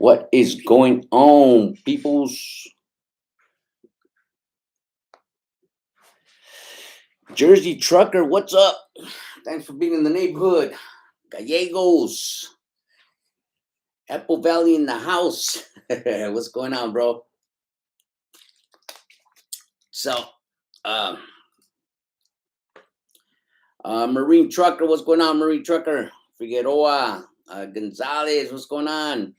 What is going on, peoples? Jersey Trucker, what's up? Thanks for being in the neighborhood. Gallegos, Apple Valley in the house. What's going on, bro? So, um, Marine Trucker, what's going on, Marine Trucker? Figueroa, Gonzalez, what's going on?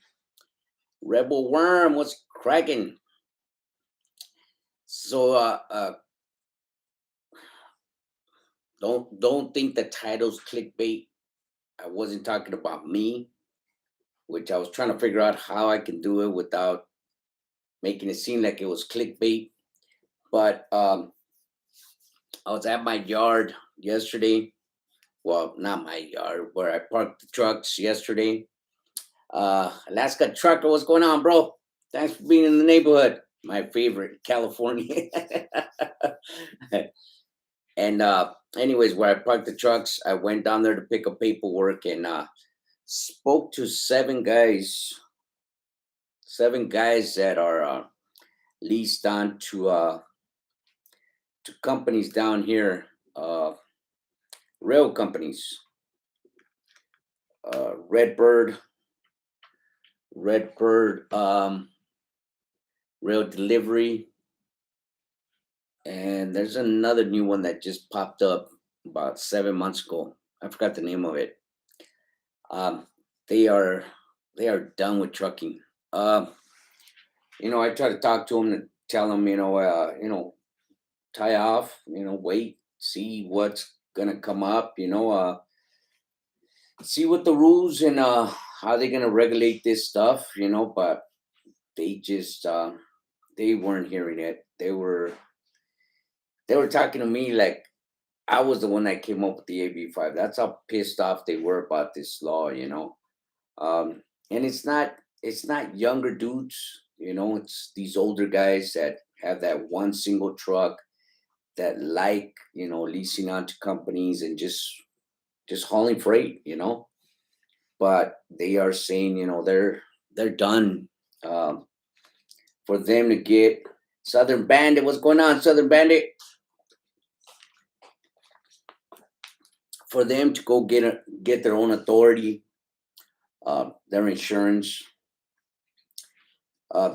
Rebel Worm, what's cracking? So, don't think the title's clickbait. I wasn't talking about me, which I was trying to figure out how I can do it without making it seem like it was clickbait. But I was at my yard yesterday. Well, not my yard, where I parked the trucks yesterday. Alaska Trucker, what's going on, bro? Thanks for being in the neighborhood. My favorite, California. And anyways, where I parked the trucks, I went down there to pick up paperwork and spoke to seven guys that are leased on to companies down here, rail companies, Redbird, Redbird, Rail Delivery, and there's another new one that just popped up about 7 months ago. I forgot the name of it. Um, they are they are done with trucking. I try to talk to them to tell them, tie off, wait, see what's gonna come up, see what the rules and how they're gonna regulate this stuff, but they just they weren't hearing it. They were talking to me like I was the one that came up with the AB5. That's how pissed off they were about this law. And it's not younger dudes, it's these older guys that have that one single truck that like, leasing out to companies and just hauling freight, but they are saying, they're done. Um, for them to get Southern Bandit, what's going on, Southern Bandit? For them to go get their own authority, their insurance.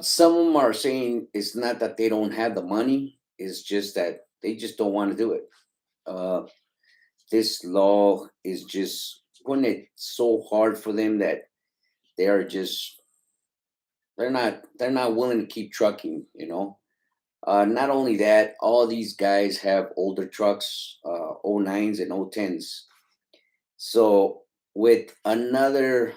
Some of them are saying it's not that they don't have the money; it's just that they just don't want to do it. Uh, this law is just putting it so hard for them that they are just they're not willing to keep trucking. Not only that, all these guys have older trucks, '09s and '10s. So with another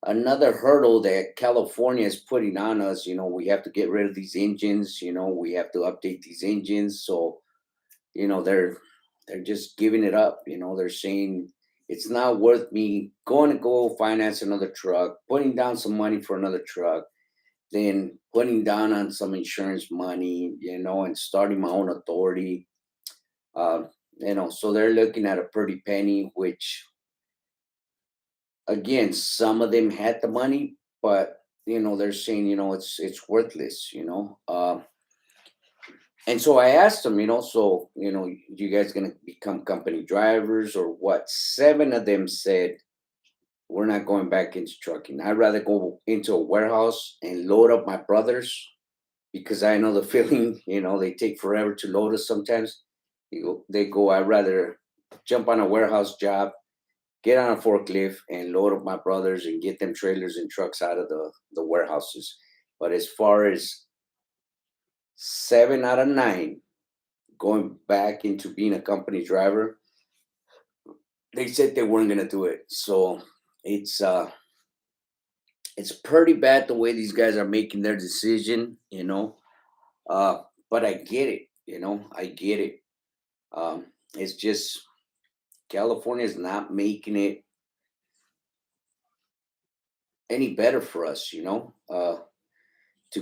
hurdle that California is putting on us, we have to get rid of these engines, we have to update these engines. So, they're just giving it up, they're saying it's not worth me going to go finance another truck, putting down some money for another truck, then putting down on some insurance money, and starting my own authority. Uh, so they're looking at a pretty penny, which again, some of them had the money, but they're saying, it's worthless, and so I asked them, so you guys gonna become company drivers or what? Seven of them said we're not going back into trucking. I'd rather go into a warehouse and load up my brothers because I know the feeling. They take forever to load us sometimes. They go. I'd rather jump on a warehouse job, get on a forklift and load up my brothers and get them trailers and trucks out of the warehouses. But as far as 7 out of 9 going back into being a company driver, they said they weren't gonna do it. So it's uh it's pretty bad the way these guys are making their decision. But I get it, I get it. It's just California is not making it any better for us, to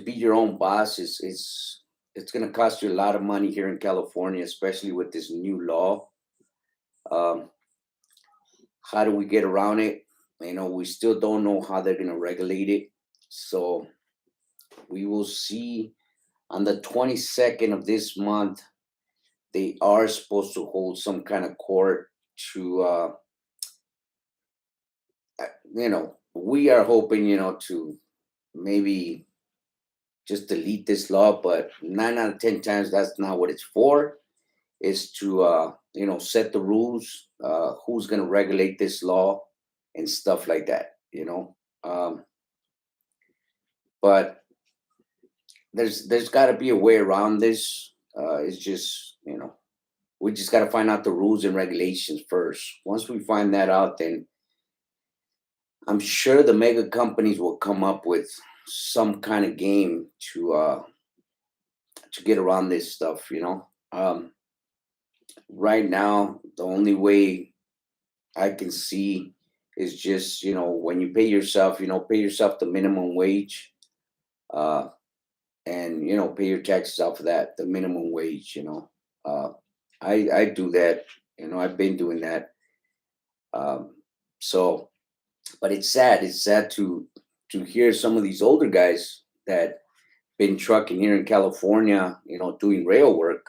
be your own boss is it's going to cost you a lot of money here in California, especially with this new law. Um, how do we get around it? We still don't know how they're going to regulate it. So we will see on the 22nd of this month. They are supposed to hold some kind of court to, we are hoping, to maybe just delete this law, but 9 out of 10 times that's not what it's for. Is to, set the rules, who's going to regulate this law and stuff like that, but there's got to be a way around this. It's just, we just got to find out the rules and regulations first. Once we find that out, then I'm sure the mega companies will come up with some kind of game to get around this stuff. Right now, the only way I can see is just, when you pay yourself the minimum wage, uh, and pay your taxes off of that, the minimum wage. uh, I do that. I've been doing that. Um, so, but it's sad. It's sad to hear some of these older guys that been trucking here in California, doing rail work,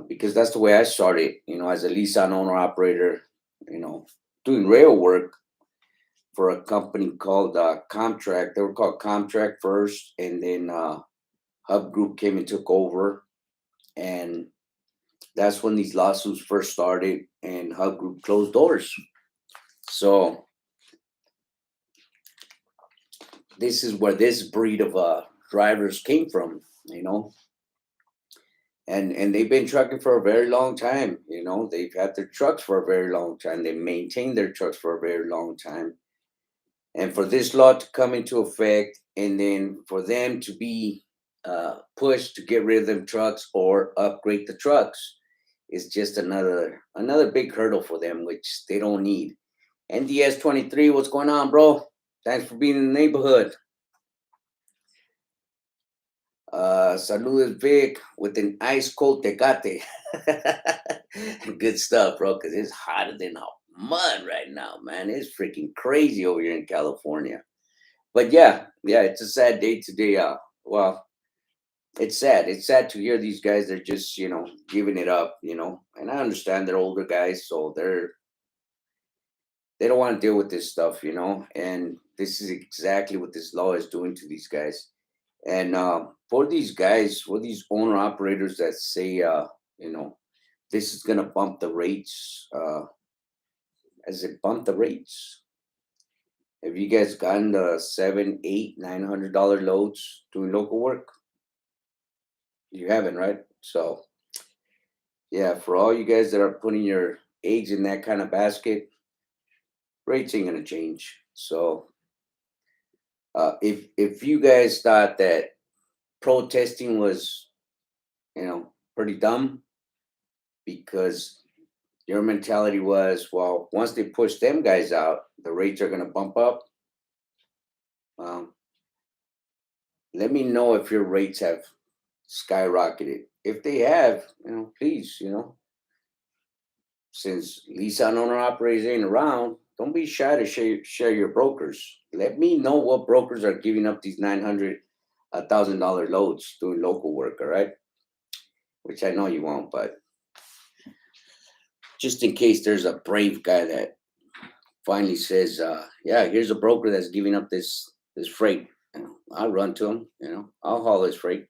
because that's the way I started, as a Nissan owner operator, you know, doing rail work for a company called Comtrack. They were called Comtrack first, and then Hub Group came and took over, and that's when these lawsuits first started, and Hub Group closed doors. So this is where this breed of drivers came from, and they've been trucking for a very long time. They've had their trucks for a very long time. They maintained their trucks for a very long time. And for this law to come into effect, and then for them to be pushed to get rid of them trucks or upgrade the trucks, is just another big hurdle for them, which they don't need. NDS 23, what's going on, bro? Thanks for being in the neighborhood. Saludos, Vic, with an ice cold tecate. Good stuff, bro, because it's hotter than a mud right now, man. It's freaking crazy over here in California. But yeah, it's a sad day today. Well, it's sad. It's sad to hear these guys. They're just, giving it up, And I understand they're older guys, so they don't want to deal with this stuff, And this is exactly what this law is doing to these guys. And for these guys, for these owner operators that say, this is gonna bump the rates. Has it bumped the rates? Have you guys gotten the $7, $8, $900 loads doing local work? You haven't, right? So yeah, for all you guys that are putting your eggs in that kind of basket, rates ain't gonna change. So if you guys thought that protesting was, pretty dumb, because your mentality was, well, once they push them guys out, the rates are going to bump up. Um, Let me know if your rates have skyrocketed. If they have, please, since Nissan owner operators ain't around, don't be shy to share your brokers. Let me know what brokers are giving up these $900,000 loads doing local work. All right, which I know you won't, but just in case there's a brave guy that finally says, yeah, here's a broker that's giving up this freight. I'll run to him, I'll haul his freight.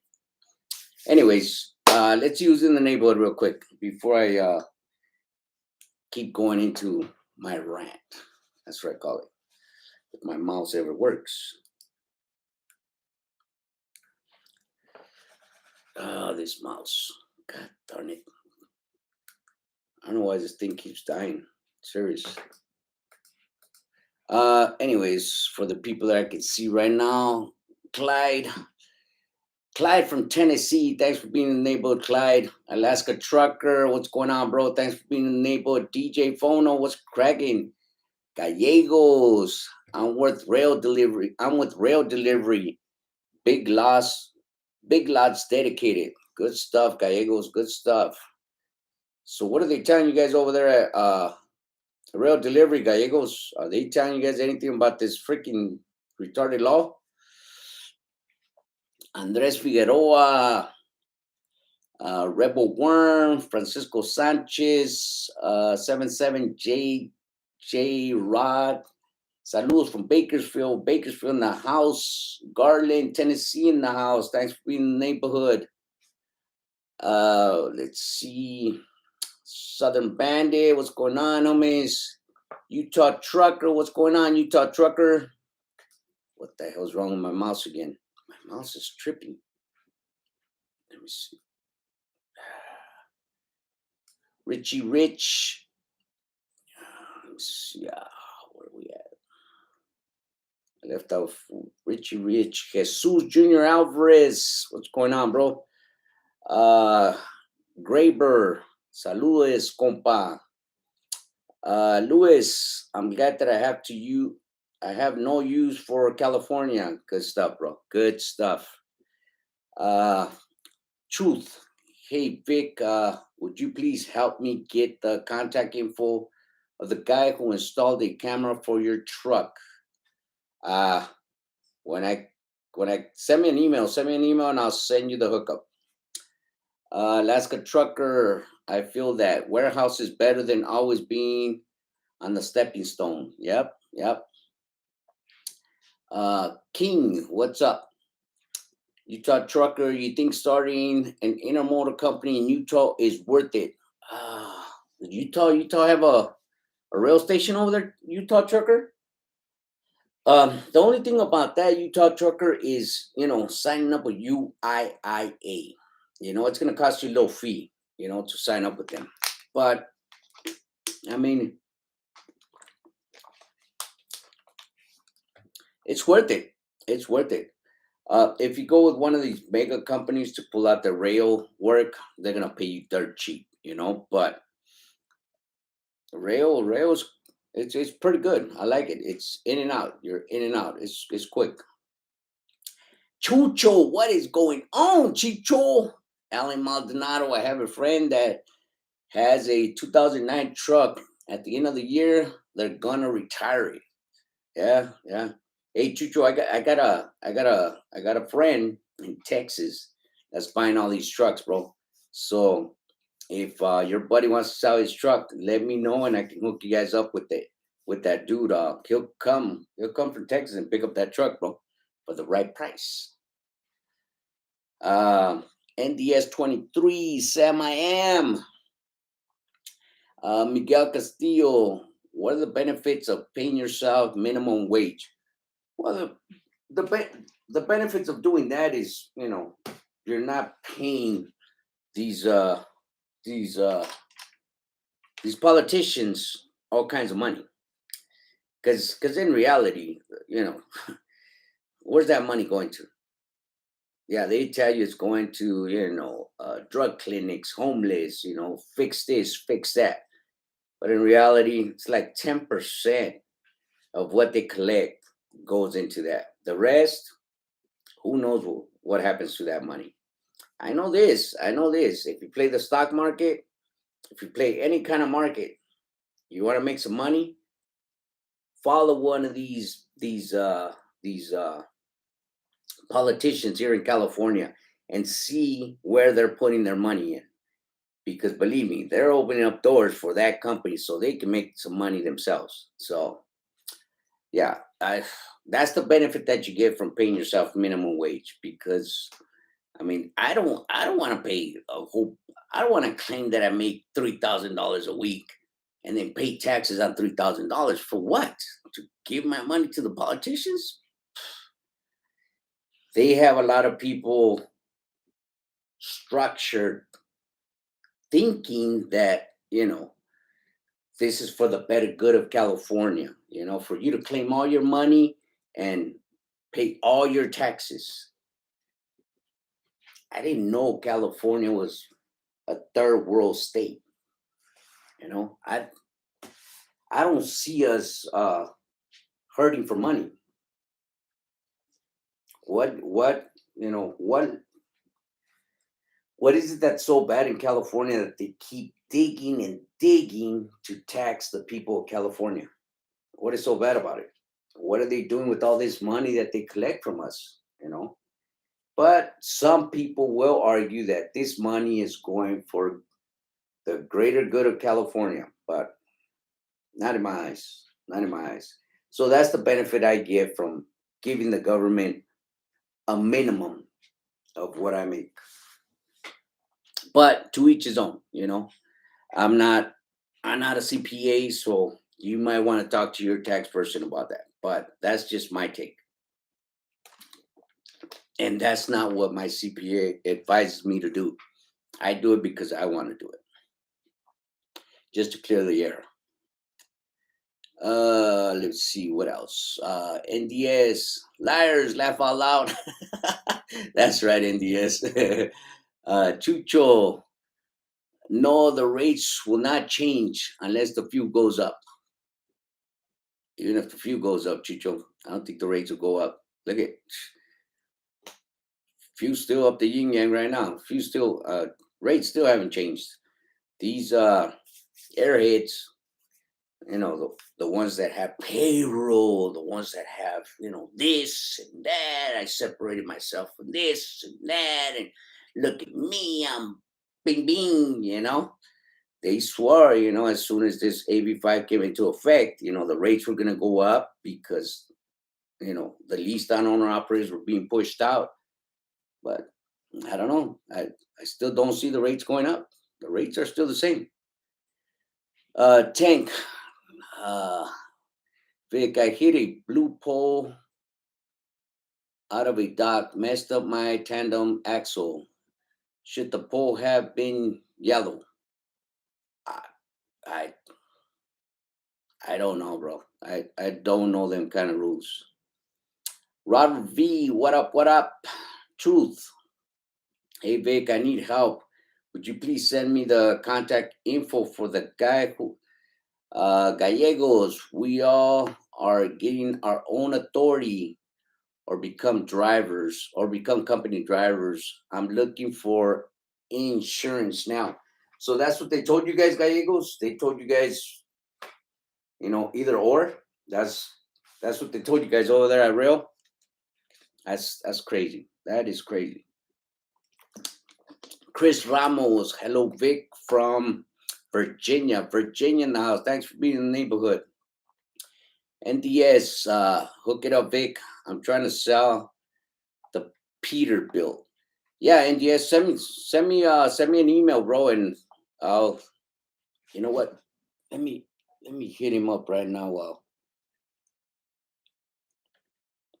Anyways, let's use in the neighborhood real quick before I keep going into my rant. That's what I call it. If my mouse ever works. This mouse. God darn it. I don't know why this thing keeps dying. Serious. Anyways, for the people that I can see right now, Clyde from Tennessee, thanks for being in the neighborhood. Clyde, Alaska Trucker, what's going on, bro? Thanks for being in the neighborhood. DJ Phono, what's cracking? Gallegos, I'm with rail delivery. Big lots dedicated. Good stuff, Gallegos. Good stuff. So what are they telling you guys over there at Real delivery, Gallegos. Are they telling you guys anything about this freaking retarded law? Andres Figueroa, Rebel Worm, Francisco Sanchez, 77J Rod. Saludos from Bakersfield. Bakersfield in the house. Garland, Tennessee in the house. Thanks for being in the neighborhood. Let's see. Southern Bandit, what's going on, homies? Utah Trucker, what's going on, Utah Trucker? What the hell's wrong with my mouse again? My mouse is tripping. Let me see. Richie Rich. Let me see. Where are we at? I left off Richie Rich. Jesus Junior Alvarez. What's going on, bro? Graber. Saludes, compa. Luis, I'm glad that I have no use for California. Good stuff, bro. Good stuff. Truth. Hey, Vic, would you please help me get the contact info of the guy who installed a camera for your truck? When I send me an email and I'll send you the hookup. Alaska Trucker, I feel that warehouse is better than always being on the stepping stone. Yep. King, what's up? Utah Trucker, you think starting an intermodal company in Utah is worth it? Utah have a rail station over there, Utah Trucker? The only thing about that, Utah Trucker, is, signing up with UIIA. It's going to cost you a little fee, to sign up with them. But, I mean, it's worth it. It's worth it. If you go with one of these mega companies to pull out the rail work, they're going to pay you dirt cheap, but rails, it's pretty good. I like it. It's in and out. You're in and out. It's quick. Chucho, what is going on, Chicho? Alan Maldonado, I have a friend that has a 2009 truck. At the end of the year, they're gonna retire it. Yeah. Hey, Chucho, I got a friend in Texas that's buying all these trucks, bro. So if your buddy wants to sell his truck, let me know and I can hook you guys up with that dude. He'll come from Texas and pick up that truck, bro, for the right price. NDS 23, Sam I am. Miguel Castillo, what are the benefits of paying yourself minimum wage? Well, the benefits of doing that is, you're not paying these politicians all kinds of money. Because in reality, where's that money going to? Yeah, they tell you it's going to, drug clinics, homeless, fix this, fix that. But in reality, it's like 10% of what they collect goes into that. The rest, who knows what happens to that money. I know this. If you play the stock market, if you play any kind of market, you want to make some money, follow one of these politicians here in California and see where they're putting their money in. Because believe me, they're opening up doors for that company so they can make some money themselves. So, yeah, that's the benefit that you get from paying yourself minimum wage. Because, I mean, I don't want to pay I don't want to claim that I make $3,000 a week and then pay taxes on $3,000 for what? To give my money to the politicians? They have a lot of people structured thinking that, this is for the better good of California, for you to claim all your money and pay all your taxes. I didn't know California was a third world state. I don't see us hurting for money. What you know what is it that's so bad in California that they keep digging and digging to tax the people of California. What is so bad about it? What are they doing with all this money that they collect from us? But some people will argue that this money is going for the greater good of California, but not in my eyes. Not in my eyes. So that's the benefit I get from giving the government a minimum of what I make. But to each his own. I'm not I'm not a CPA, so you might want to talk to your tax person about that. But that's just my take. And that's not what my CPA advises me to do. I do it because I want to do it, just to clear the air. Let's see what else. NDS liars laugh out loud. That's right, NDS. Chucho, no, the rates will not change unless the fuel goes up. Even if the fuel goes up, Chucho, I don't think the rates will go up. Look at fuel still up the yin yang right now. Fuel still rates still haven't changed. These airheads, the ones that have payroll, the ones that have this and that. I separated myself from this and that, and look at me, I'm bing bing. They swore, as soon as this AB5 came into effect, the rates were going to go up because the leased on owner operators were being pushed out. But I don't know. I still don't see the rates going up. The rates are still the same. Tank. Uh, Vic, I hit a blue pole out of a dock, messed up my tandem axle. Should the pole have been yellow? I I, I don't know, bro. I don't know them kind of rules. Robert V, what up? What up? Truth. Hey Vic, I need help. Would you please send me the contact info for the guy who Gallegos? We all are getting our own authority or become drivers or become company drivers. I'm looking for insurance now. So that's what they told you guys, Gallegos. They told you guys, either or. That's what they told you guys over there at Rail. That's crazy. That is crazy. Chris Ramos, hello Vic from Virginia. Virginia now. Thanks for being in the neighborhood. NDS, hook it up, Vic. I'm trying to sell the Peterbilt. Yeah, NDS, send me an email, bro, and I'll. You know what? Let me hit him up right now while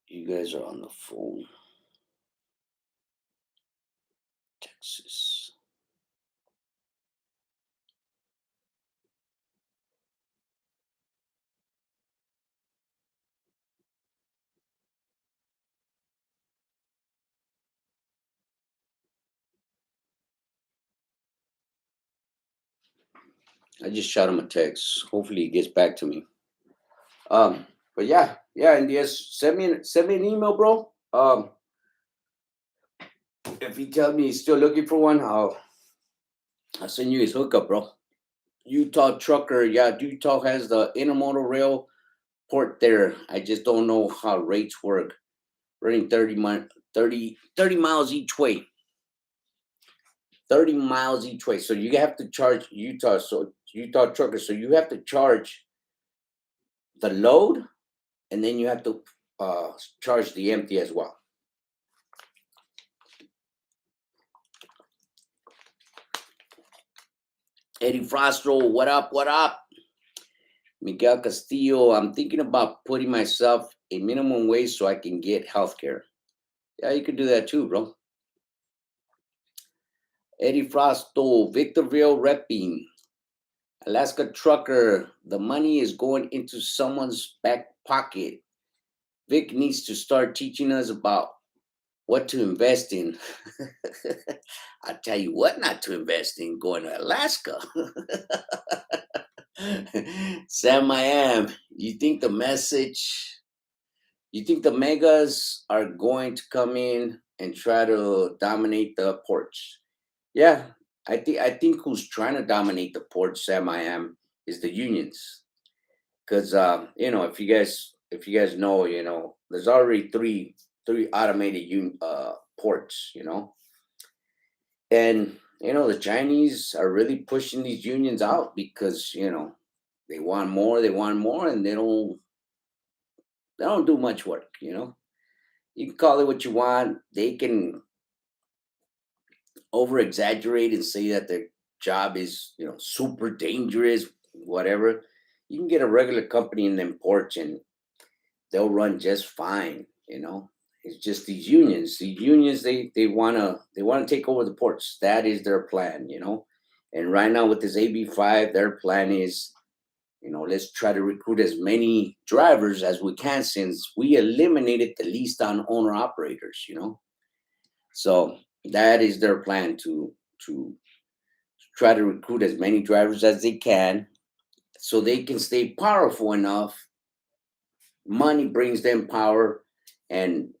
you guys are on the phone. Texas. I just shot him a text. Hopefully he gets back to me. But yeah, NDS, send me an email, bro. If he tells me he's still looking for one, I'll send you his hookup, bro. Utah trucker, yeah, Utah has the intermodal rail port there. I just don't know how rates work. Running 30 miles each way. 30 miles each way. So you have to charge Utah truckers. So you have to charge the load, and then you have to charge the empty as well. Eddie Frostro, what up? What up? Miguel Castillo, I'm thinking about putting myself a minimum wage so I can get health care. Yeah, you could do that too, bro. Eddie Frosto, Victorville repping. Alaska trucker, the money is going into someone's back pocket. Vic needs to start teaching us about what to invest in. I'll tell you what not to invest in, going to Alaska. Sam I am. You think the megas are going to come in and try to dominate the ports? Yeah, I think who's trying to dominate the port, Sam I am, is the unions. Because if you guys know, there's already three automated ports, and the Chinese are really pushing these unions out because they want more, and they don't do much work. You can call it what you want. They can over exaggerate and say that their job is super dangerous, whatever. You can get a regular company in them ports and they'll run just fine. It's just these unions, they want to take over the ports. That is their plan. And right now with this AB5, their plan is, let's try to recruit as many drivers as we can, since we eliminated the least on owner operators. So that is their plan to try to recruit as many drivers as they can, so they can stay powerful enough. Money brings them power, and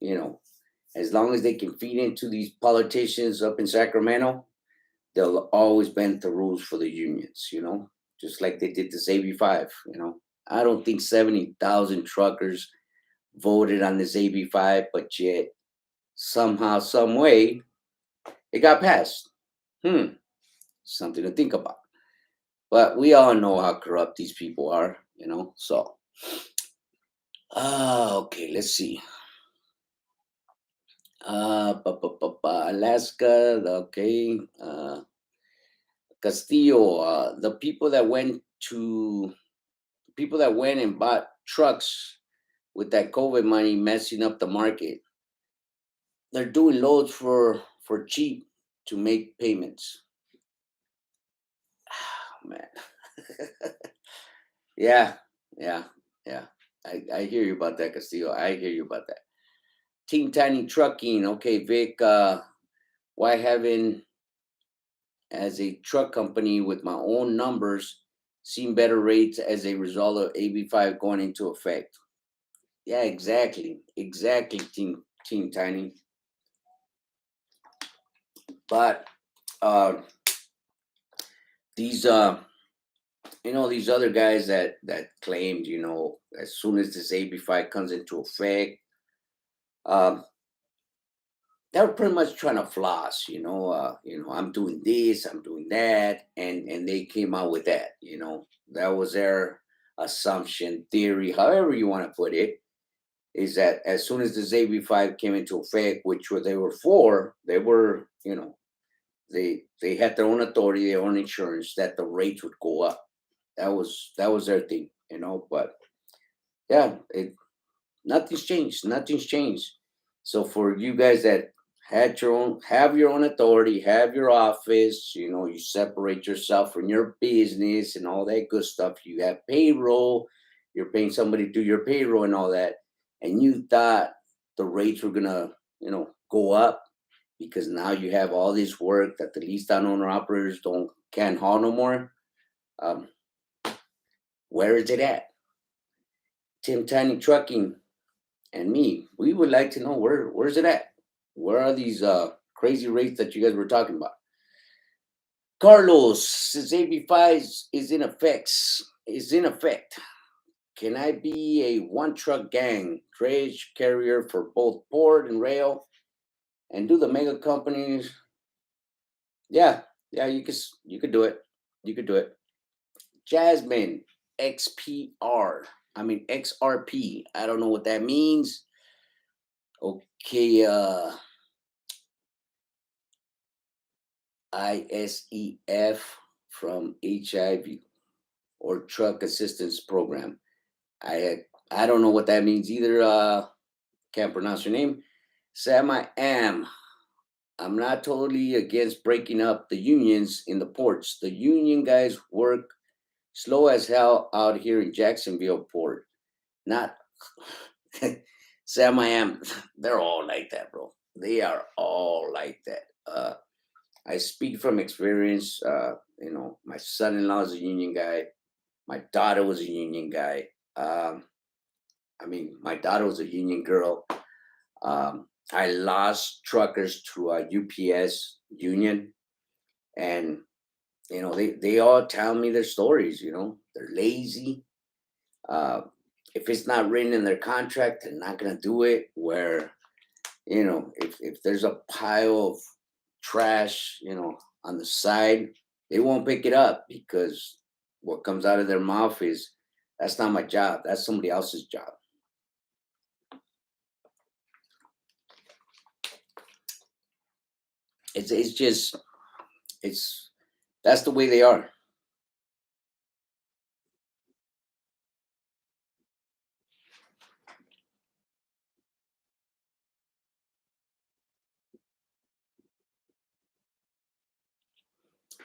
as long as they can feed into these politicians up in Sacramento, they'll always bend the rules for the unions. Just like they did this AB5. I don't think 70,000 truckers voted on this AB5, but yet somehow, some way, it got passed. Hmm, something to think about. But we all know how corrupt these people are. So, okay, let's see. Alaska, okay. Castillo, the people that went and bought trucks with that COVID money, messing up the market. They're doing loads for cheap to make payments. Oh, man. Yeah, yeah, yeah. I hear you about that, Castillo. I hear you about that. Team Tiny Trucking. Okay, Vic. Why haven't, as a truck company with my own numbers, seen better rates as a result of AB5 going into effect? Yeah, exactly, Team Tiny. But uh, these these other guys that claimed, as soon as this AB5 comes into effect, um, they were pretty much trying to floss. I'm doing this, I'm doing that, and they came out with that. That was their assumption, theory, however you want to put it, is that as soon as this AB5 came into effect, which they were for, they were, they had their own authority, their own insurance, that the rates would go up. That was their thing. But yeah, nothing's changed. Nothing's changed. So for you guys that have your own authority, have your office, you separate yourself from your business and all that good stuff. You have payroll, you're paying somebody to do your payroll and all that, and you thought the rates were gonna, go up because now you have all this work that the lease down owner operators can't haul no more. Um, where is it at? Tim Tiny Trucking and me, we would like to know where's it at? Where are these crazy rates that you guys were talking about? Carlos, since AB5 is in effect, can I be a one truck gang dredge carrier for both port and rail and do the mega companies? Yeah, yeah, you could do it. You could do it. Jasmine, XPR. I mean XRP. I don't know what that means. Okay, ISEF from HIV, or Truck Assistance Program. I don't know what that means either. Can't pronounce your name. Sam, I am. I'm not totally against breaking up the unions in the ports. The union guys work slow as hell out here in Jacksonville port. Not Sam, I am. They're all like that, bro. They are all like that. I speak from experience. My son-in-law is a union guy. My daughter was a union guy. My daughter was a union girl. I lost truckers to a UPS union. And they all tell me their stories. They're lazy. uh, if it's not written in their contract, they're not going to do it. Where if there's a pile of trash on the side, they won't pick it up, because what comes out of their mouth is, that's not my job, that's somebody else's job. It's just, it's that's the way they are.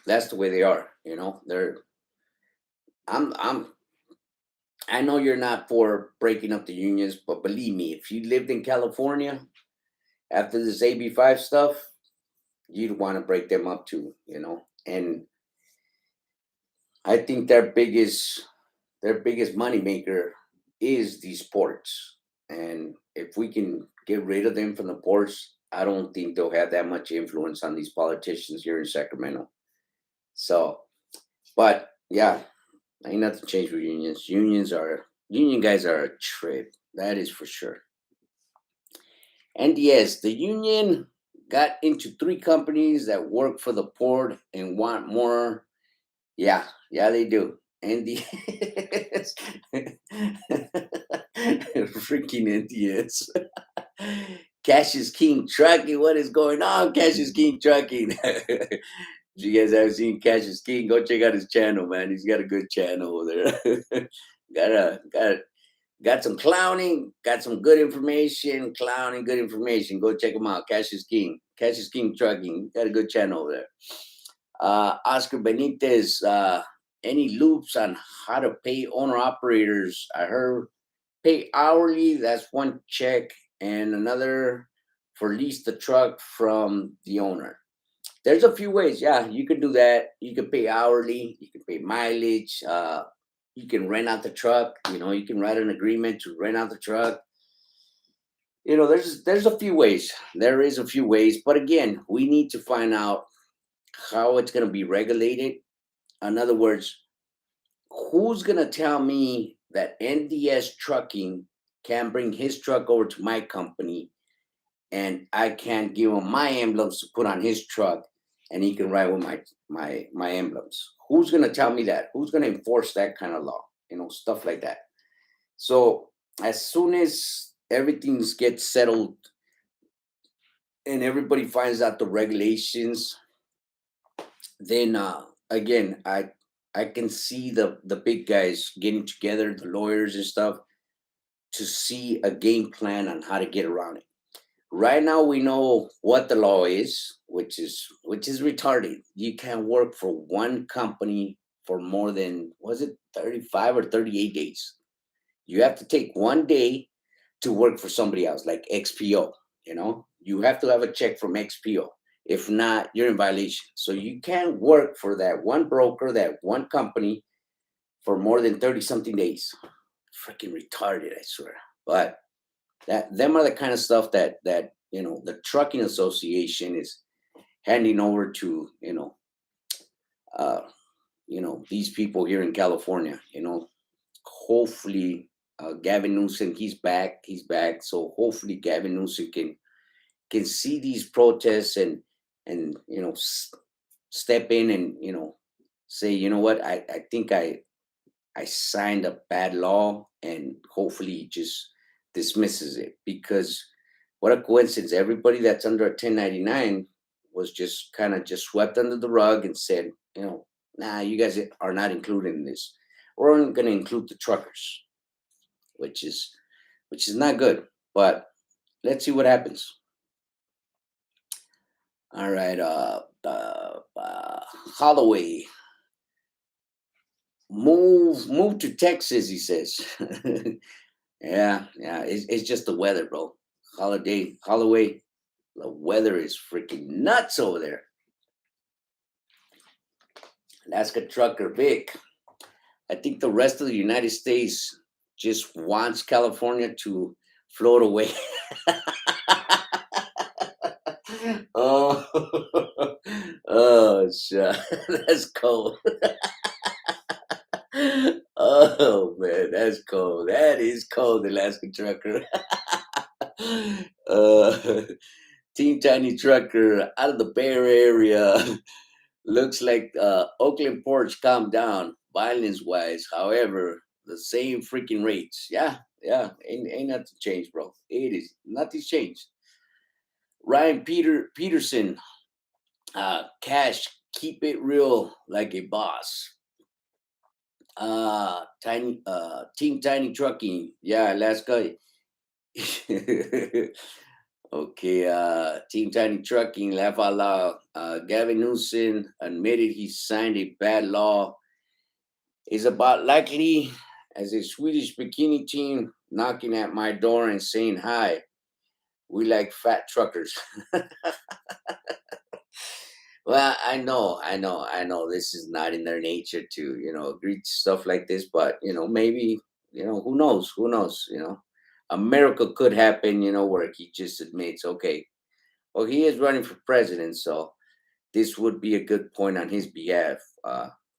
That's the way they are. They're I'm I know you're not for breaking up the unions, but believe me, if you lived in California after this AB5 stuff, you'd want to break them up too. And I think their biggest money maker is these ports. And if we can get rid of them from the ports, I don't think they'll have that much influence on these politicians here in Sacramento. So, but yeah, ain't nothing changed with unions. Union guys are a trip. That is for sure. And yes, the union got into three companies that work for the port and want more. Yeah, yeah, they do. NDS. Freaking NDS. Cash is King Trucking. What is going on, Cash is King Trucking? If you guys haven't seen Cash is King, go check out his channel, man. He's got a good channel over there. Got some clowning, got some good information, clowning, good information. Go check him out. Cash is King. Cash is King Trucking. Got a good channel over there. Oscar Benitez, any loops on how to pay owner operators? I heard pay hourly, that's one check, and another for lease the truck from the owner. There's a few ways. Yeah, you can do that. You can pay hourly, you can pay mileage, you can rent out the truck, you can write an agreement to rent out the truck. There's a few ways. There is a few ways, but again, we need to find out how it's going to be regulated. In other words, who's going to tell me that NDS Trucking can bring his truck over to my company and I can't give him my emblems to put on his truck and he can ride with my emblems? Who's going to tell me that? Who's going to enforce that kind of law? Stuff like that. So as soon as everything gets settled and everybody finds out the regulations, then again, I can see the big guys getting together, the lawyers and stuff, to see a game plan on how to get around it. Right now we know what the law is, which is retarded. You can't work for one company for more than, was it 35 or 38 days. You have to take one day to work for somebody else, like XPO. You have to have a check from XPO. If not, you're in violation. So you can't work for that one broker, that one company, for more than 30 something days. Freaking retarded, I swear. But them are the kind of stuff that the trucking association is handing over to uh these people here in California. Hopefully, Gavin Newsom, he's back, so hopefully Gavin Newsom can see these protests and step in and say, what, I think I signed a bad law, and hopefully he just dismisses it. Because what a coincidence, everybody that's under a 1099 was just kind of just swept under the rug and said, nah, you guys are not included in this. We're only going to include the truckers, which is not good. But let's see what happens. All right, Holloway, move to Texas, he says. Yeah, it's just the weather, bro. Holloway, the weather is freaking nuts over there. Alaska trucker Vic, I think the rest of the United States just wants California to float away. Oh, Oh shit, that's cold. Oh man, that's cold. That is cold, Alaska trucker. uh, Team Tiny Trucker out of the Bay Area. Looks like Oakland ports calmed down violence wise. However, the same freaking rates. Yeah, yeah, ain't nothing changed, bro. It is nothing's changed. Ryan Peterson, cash, keep it real like a boss. Tiny Team Tiny Trucking, yeah, Alaska. Okay, Team Tiny Trucking, laugh out loud. Gavin Newsom admitted he signed a bad law. Is about likely as a Swedish bikini team knocking at my door and saying hi. We like fat truckers. Well, I know. This is not in their nature to, agree to stuff like this, but maybe, who knows? Who knows? A miracle could happen, where he just admits, okay, well, he is running for president, so this would be a good point on his behalf.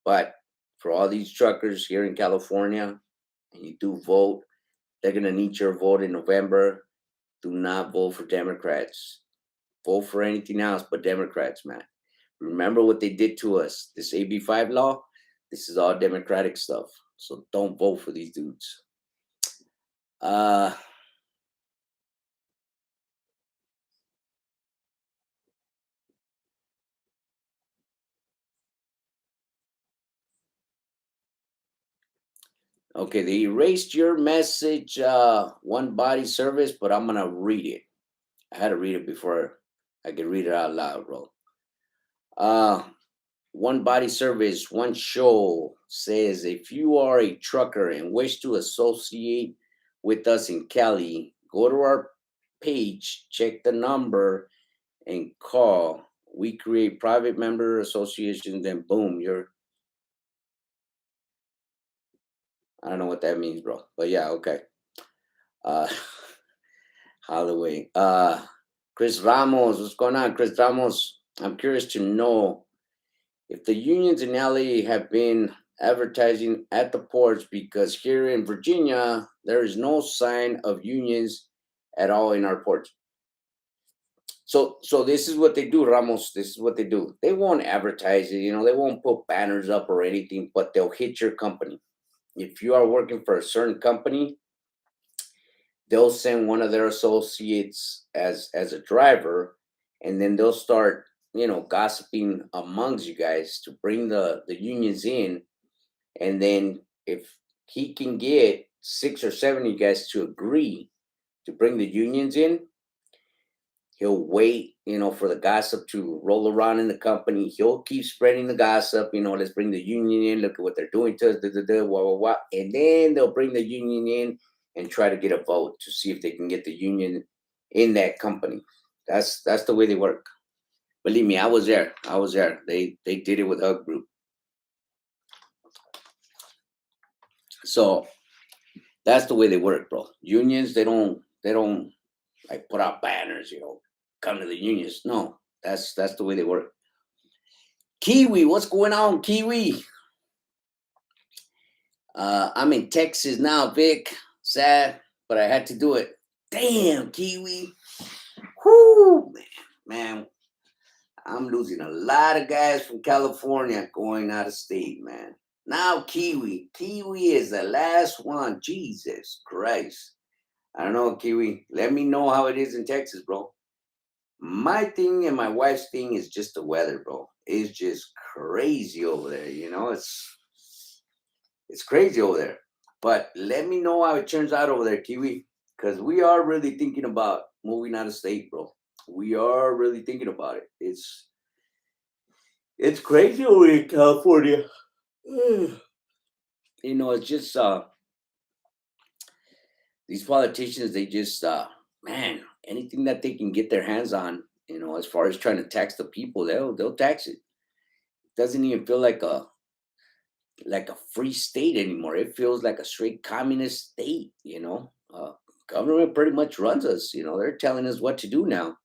But for all these truckers here in California, and you do vote, they're gonna need your vote in November. Do not vote for Democrats. Vote for anything else but Democrats, man. Remember what they did to us. This AB5 law, this is all Democratic stuff. So don't vote for these dudes. Uh okay, they erased your message, one body service, but I'm gonna read it. I had to read it before I could read it out loud, bro. Uh One body service, one show says if you are a trucker and wish to associate with us in Cali, go to our page, check the number, and call. We create private member associations, then boom, you're. I don't know what that means, bro. But yeah, okay. Uh Holloway. Chris Ramos, what's going on, Chris Ramos? I'm curious to know if the unions in LA have been advertising at the ports, because here in Virginia there is no sign of unions at all in our ports. So this is what they do, Ramos. This is what they do. They won't advertise it, they won't put banners up or anything, but they'll hit your company. If you are working for a certain company, they'll send one of their associates as a driver, and then they'll start, gossiping amongst you guys to bring the unions in. And then if he can get 6 or 7 of you guys to agree to bring the unions in, he'll wait, for the gossip to roll around in the company. He'll keep spreading the gossip, let's bring the union in, look at what they're doing to us, da, da, da, wah, wah, wah. And then they'll bring the union in and try to get a vote to see if they can get the union in that company. That's the way they work. Believe me, I was there. I was there. They did it with Hug Group. So that's the way they work, bro. Unions, they don't like put out banners, come to the unions. No, that's the way they work. Kiwi, what's going on, Kiwi? I'm in Texas now, Vic. Sad, but I had to do it. Damn, Kiwi. Whoo, man. I'm losing a lot of guys from California going out of state, man. Now Kiwi. Kiwi is the last one. Jesus Christ. I don't know, Kiwi. Let me know how it is in Texas, bro. My thing and my wife's thing is just the weather, bro. It's just crazy over there. It's crazy over there. But let me know how it turns out over there, Kiwi, because we are really thinking about moving out of state, bro. We are really thinking about it. It's crazy over in California. It's just these politicians. They just man, anything that they can get their hands on, as far as trying to tax the people, they'll tax it. Doesn't even feel like a free state anymore. It feels like a straight communist state. Government pretty much runs us. They're telling us what to do now.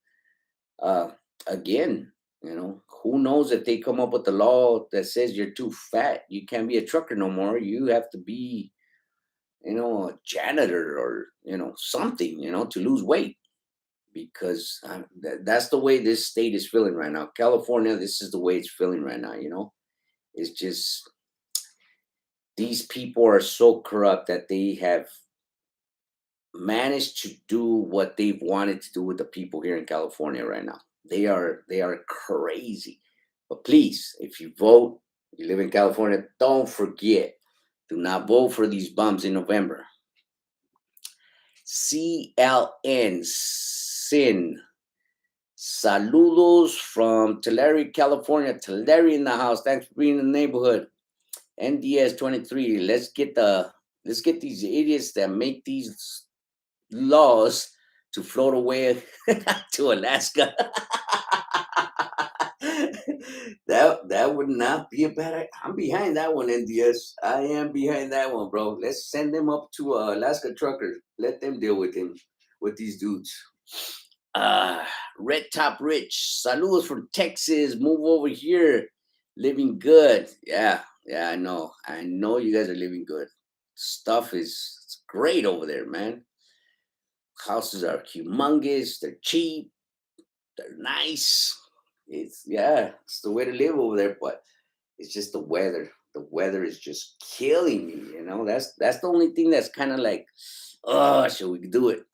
uh Again, Who knows if they come up with the law that says you're too fat, you can't be a trucker no more. You have to be, a janitor or something, to lose weight because that's the way this state is feeling right now. California, this is the way it's feeling right now. It's just these people are so corrupt that they have managed to do what they've wanted to do with the people here in California right now. They are crazy. But please, if you vote, you live in California, don't forget, do not vote for these bums in November. CLN Sin. Saludos from Tulare, California. Tulare in the house. Thanks for being in the neighborhood. NDS 23. Let's get these idiots that make these laws to float away to Alaska. That would not be a bad idea. I'm behind that one, NDS. I am behind that one, bro. Let's send them up to Alaska truckers. Let them deal with him, with these dudes. Uh Red Top Rich. Saludos from Texas. Move over here. Living good. Yeah, I know. I know you guys are living good. Stuff is it's great over there, man. Houses are humongous, they're cheap, they're nice. It's the way to live over there, but it's just the weather. The weather is just killing me. That's the only thing that's kind of like, oh, should we do it?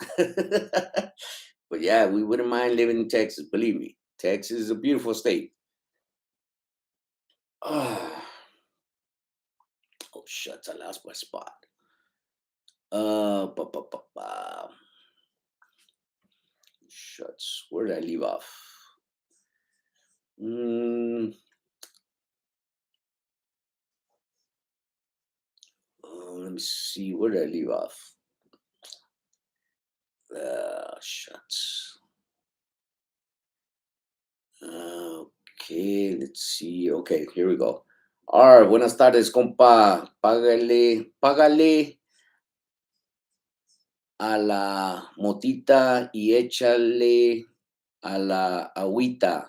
But yeah, we wouldn't mind living in Texas, believe me. Texas is a beautiful state. Oh, shucks, I lost my spot. Ba, ba, ba, ba. Shucks, where did I leave off? Mm, let me see. Where did I leave off? Shucks. Okay, let's see. Okay, here we go. All right, buenas tardes, compa. Págale a la motita y échale a la agüita.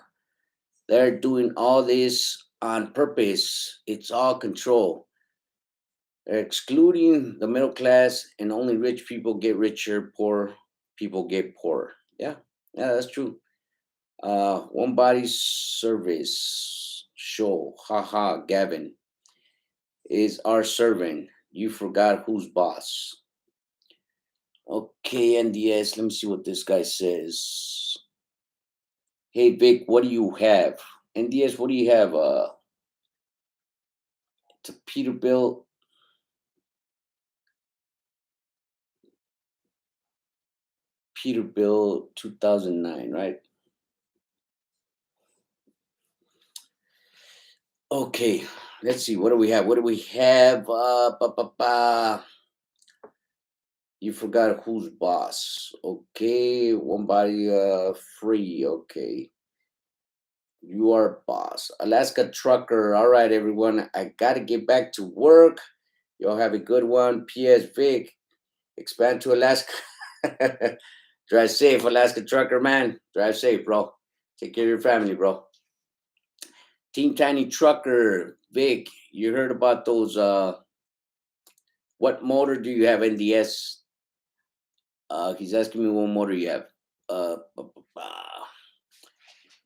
They're doing all this on purpose. It's all control. They're excluding the middle class, and only rich people get richer, poor people get poorer. Yeah, that's true. One body service show. Haha, Gavin is our servant. You forgot who's boss. Okay, NDS. Let me see what this guy says. Hey, Vic, what do you have? NDS, what do you have? To Peterbilt. Peterbilt 2009, right? Okay, let's see. What do we have? What do we have? You forgot who's boss. Okay, one body free. Okay. You are boss. Alaska trucker. All right, everyone. I gotta get back to work. Y'all have a good one. P.S. Vic. Expand to Alaska. Drive safe, Alaska trucker, man. Drive safe, bro. Take care of your family, bro. Team Tiny Trucker, Vic, you heard about those what motor do you have, NDS? He's asking me what motor you have.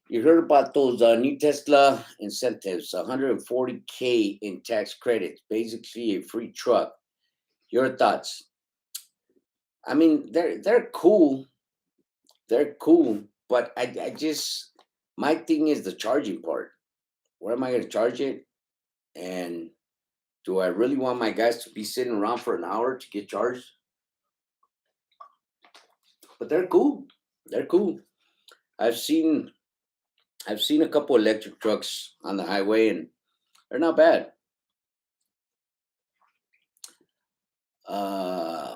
You heard about those new Tesla incentives, 140K in tax credits, basically a free truck. Your thoughts? I mean, they're cool. They're cool, but I just my thing is the charging part. Where am I going to charge it? And do I really want my guys to be sitting around for an hour to get charged? But they're cool. They're cool. I've seen I've seen a couple electric trucks on the highway, and they're not bad. Uh,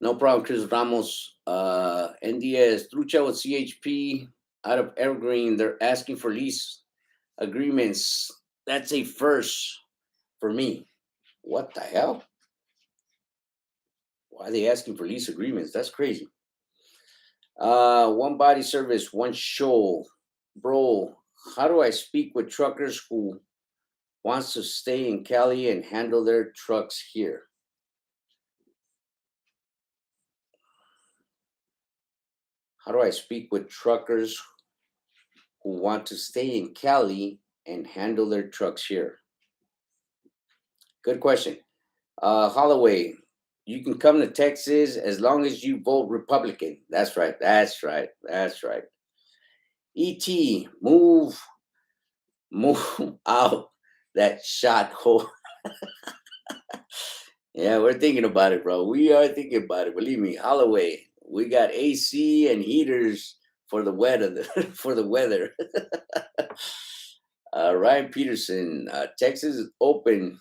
no problem, Chris Ramos. NDS Trucha with CHP out of Evergreen. They're asking for lease agreements. That's a first for me. What the hell? Why are they asking for lease agreements? That's crazy. One body service, one show. Bro, how do I speak with truckers who wants to stay in Cali and handle their trucks here? How do I speak with truckers who want to stay in Cali and handle their trucks here? Good question. Holloway, you can come to Texas as long as you vote Republican. That's right. That's right. That's right. ET, move out that shot hole. Yeah, we're thinking about it, bro. We are thinking about it. Believe me, Holloway, we got AC and heaters for the weather. For the weather. Ryan Peterson, Texas is open.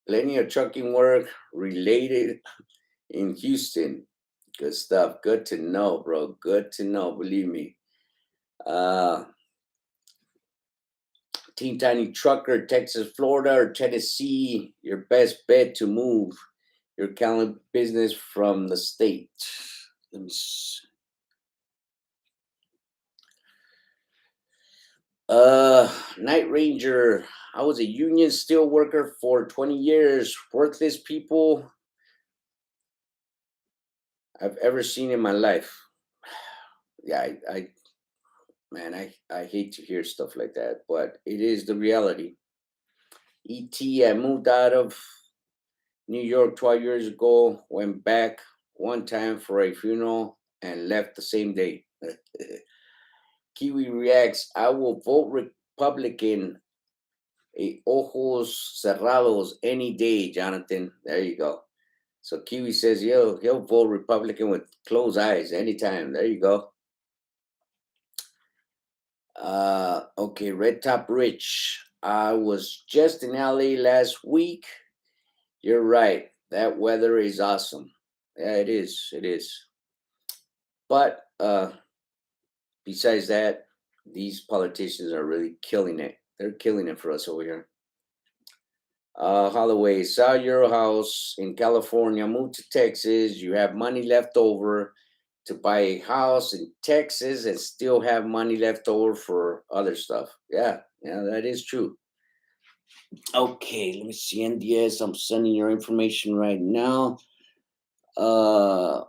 Plenty of trucking work related in Houston. Good stuff. Good to know, bro. Good to know. Believe me. Uh, Team Tiny Trucker, Texas, Florida, or Tennessee. Your best bet to move your calendar business from the state. Let me Night Ranger. I was a union steel worker for 20 years. Worthless people I've ever seen in my life. Yeah, man, I hate to hear stuff like that, but it is the reality. I moved out of New York 12 years ago, went back one time for a funeral, and left the same day. Kiwi reacts, I will vote Republican, a ojos cerrados any day, Jonathan. There you go. So Kiwi says he'll vote Republican with closed eyes anytime. There you go. Okay, Red Top Rich. I was just in LA last week. You're right. That weather is awesome. Yeah, it is. It is. But besides that, these politicians are really killing it. They're killing it for us over here. Holloway, sell your house in California, move to Texas. You have money left over to buy a house in Texas and still have money left over for other stuff. Yeah, yeah, that is true. Okay, let me see. NDS, I'm sending your information right now. Uh,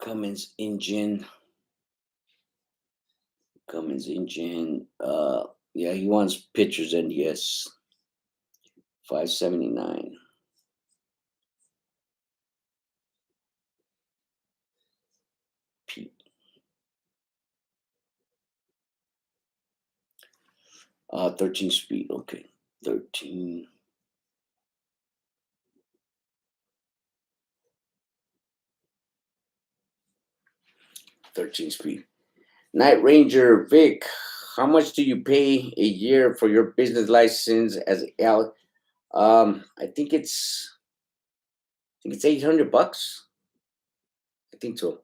Cummins engine. Cummins engine. Yeah, he wants pictures. NDS 579. P. 13 speed. Okay, 13. 13 speed. Night Ranger Vic, how much do you pay a year for your business license as L? I think it's $800. I think so.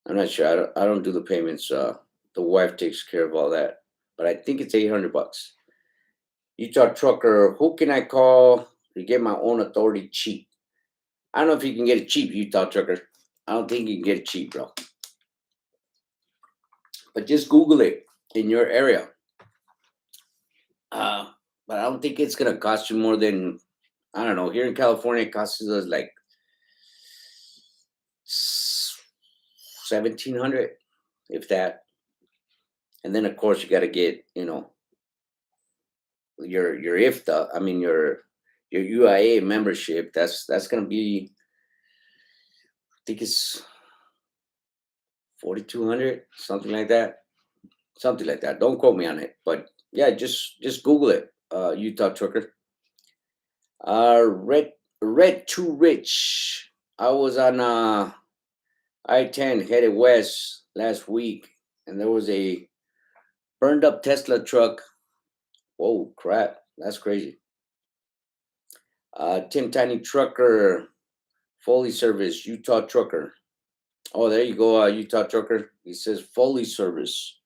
I'm not sure. I don't do the payments. The wife takes care of all that, but I think it's $800. Utah trucker, who can I call to get my own authority cheap? I don't know if you can get it cheap, Utah trucker. I don't think you can get it cheap, bro. But just Google it in your area. Uh, but I don't think it's gonna cost you more than, I don't know. Here in California, it costs us like 1,700, if that. And then of course you got to get your IFTA. I mean your UIA membership. That's gonna be, I think it's 4,200, something like that. Something like that. Don't quote me on it, but yeah, just Google it. Utah trucker. Red too rich. I was on I-10 headed west last week, and there was a burned up Tesla truck. Whoa, crap! That's crazy. Tim Tiny Trucker, fully service, Utah Trucker. Oh, there you go, Utah Trucker. He says fully service.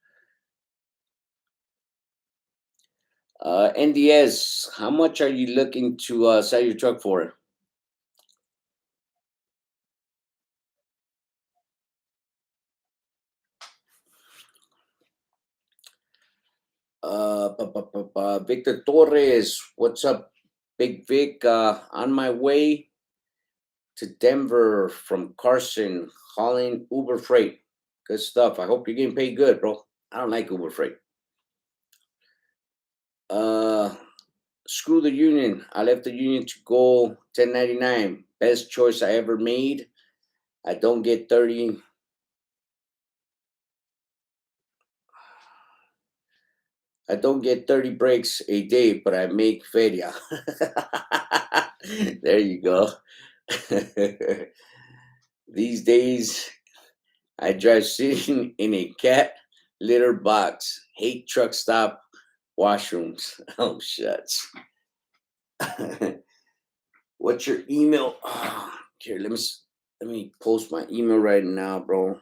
NDS, how much are you looking to sell your truck for? Victor Torres, what's up, Big Vic? On my way to Denver from Carson, hauling Uber Freight. Good stuff. I hope you're getting paid good, bro. I don't like Uber Freight. Uh, Screw the union. I left the union to go 1099. Best choice I ever made. I don't get 30. I don't get 30 breaks a day, but I make feria. There you go. These days, I drive sitting in a cat litter box. Hate truck stop washrooms. Oh, shucks. What's your email? Here, let me post my email right now, bro.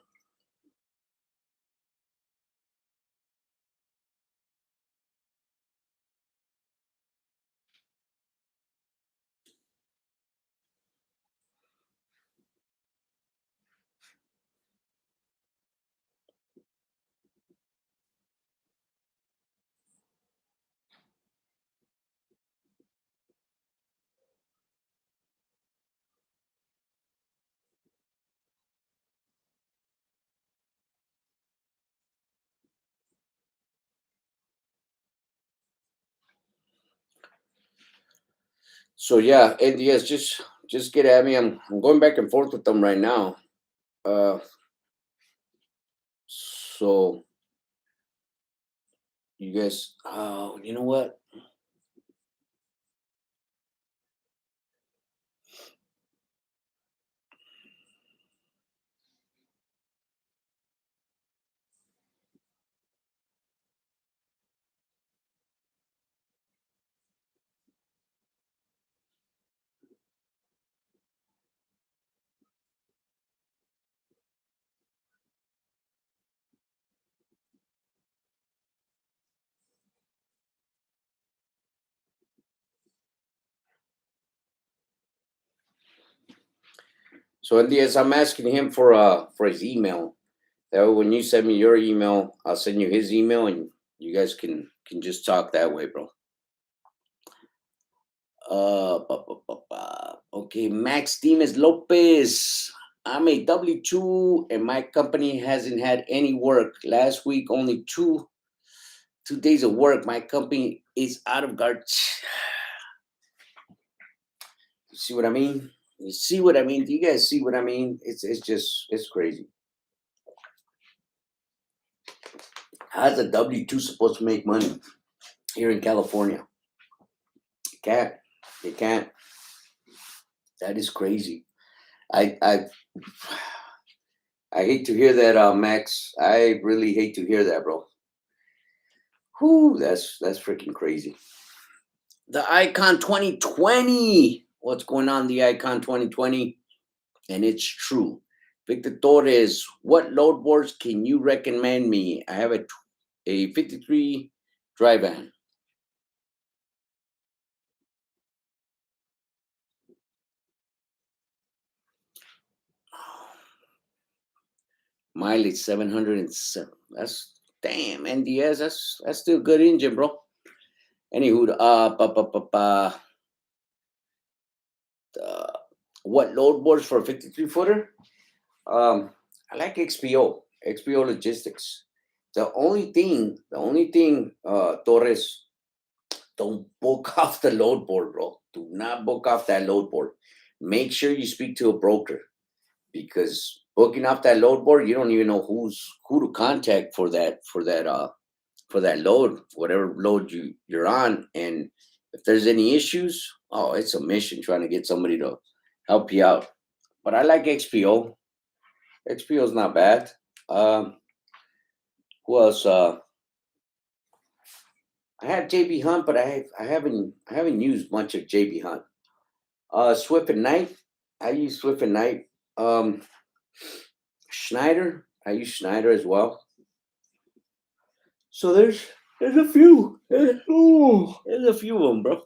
So yeah, NDS, just get at me. I'm going back and forth with them right now. Uh, so you guys, oh, you know what? So NDS, I'm asking him for his email. That way, when you send me your email, I'll send you his email, and you guys can just talk that way, bro. Okay, Max Dimas Lopez. I'm a W 2 and my company hasn't had any work. Last week, only two days of work. My company is out of guard. You see what I mean? You see what I mean? Do you guys see what I mean? It's just it's crazy. How's a W 2 supposed to make money here in California? You can't. They can't. That is crazy. I I hate to hear that, Max. I really hate to hear that, bro. Whew, that's freaking crazy. The Icon 2020. What's going on, the Icon 2020? And it's true. Victor Torres, what load boards can you recommend me? I have a 53 dry van. Mileage 707. That's damn NDS. That's still good engine, bro. Anywho, uh, what load boards for a 53 footer? I like XPO Logistics. The only thing, Torres, don't book off the load board, bro. Do not book off that load board. Make sure you speak to a broker because booking off that load board, you don't even know who to contact for that load, whatever load you're on, and if there's any issues, oh, it's a mission trying to get somebody to help you out. But I like XPO. XPO is not bad. Um, who else? I have JB Hunt, but I haven't used much of JB Hunt. Swift and Knight. I use Swift and Knight. Um, Schneider. I use Schneider as well. So there's a few. There's a few of them, bro.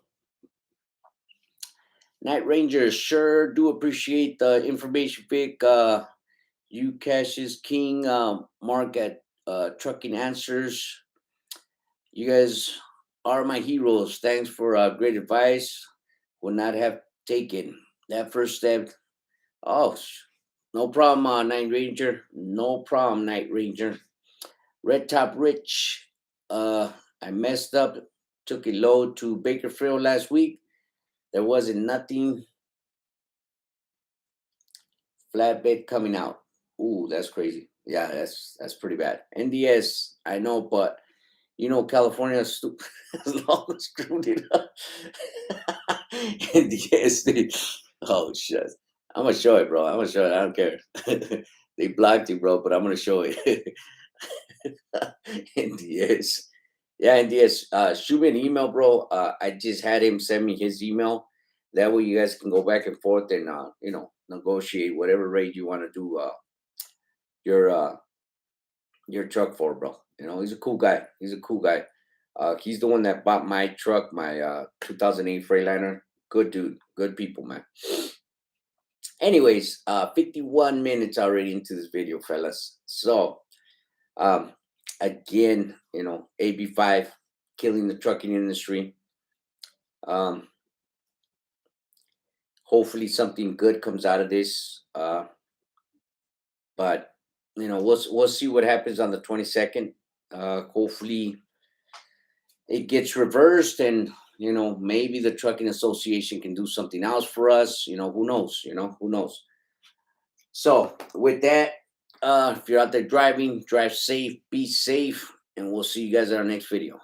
Night Rangers sure do appreciate the information pick. You Cash's King, Mark at Trucking Answers. You guys are my heroes. Thanks for great advice. Would not have taken that first step. Oh, no problem, Night Ranger. No problem, Night Ranger. Red Top Rich. I messed up. Took a load to Bakerfield last week. There wasn't nothing flatbed coming out. Ooh, that's crazy. Yeah, that's pretty bad. NDS, I know, but California law screwed it up. NDS, oh shit. I'm gonna show it, bro. I'm gonna show it. I don't care. They blocked you, bro, but I'm gonna show it. NDS. Yeah, NDS. Shoot me an email, bro. I just had him send me his email. That way you guys can go back and forth and negotiate whatever rate you want to do your your truck for, bro. He's a cool guy. He's a cool guy. He's the one that bought my truck, my 2008 Freightliner. Good dude. Good people, man. Anyways, 51 minutes already into this video, fellas. So, um, again, AB5 killing the trucking industry. Um, Hopefully something good comes out of this. But we'll see what happens on the 22nd. Hopefully it gets reversed, and maybe the trucking association can do something else for us. Who knows? Who knows? So with that, if you're out there driving, drive safe, be safe, and we'll see you guys in our next video.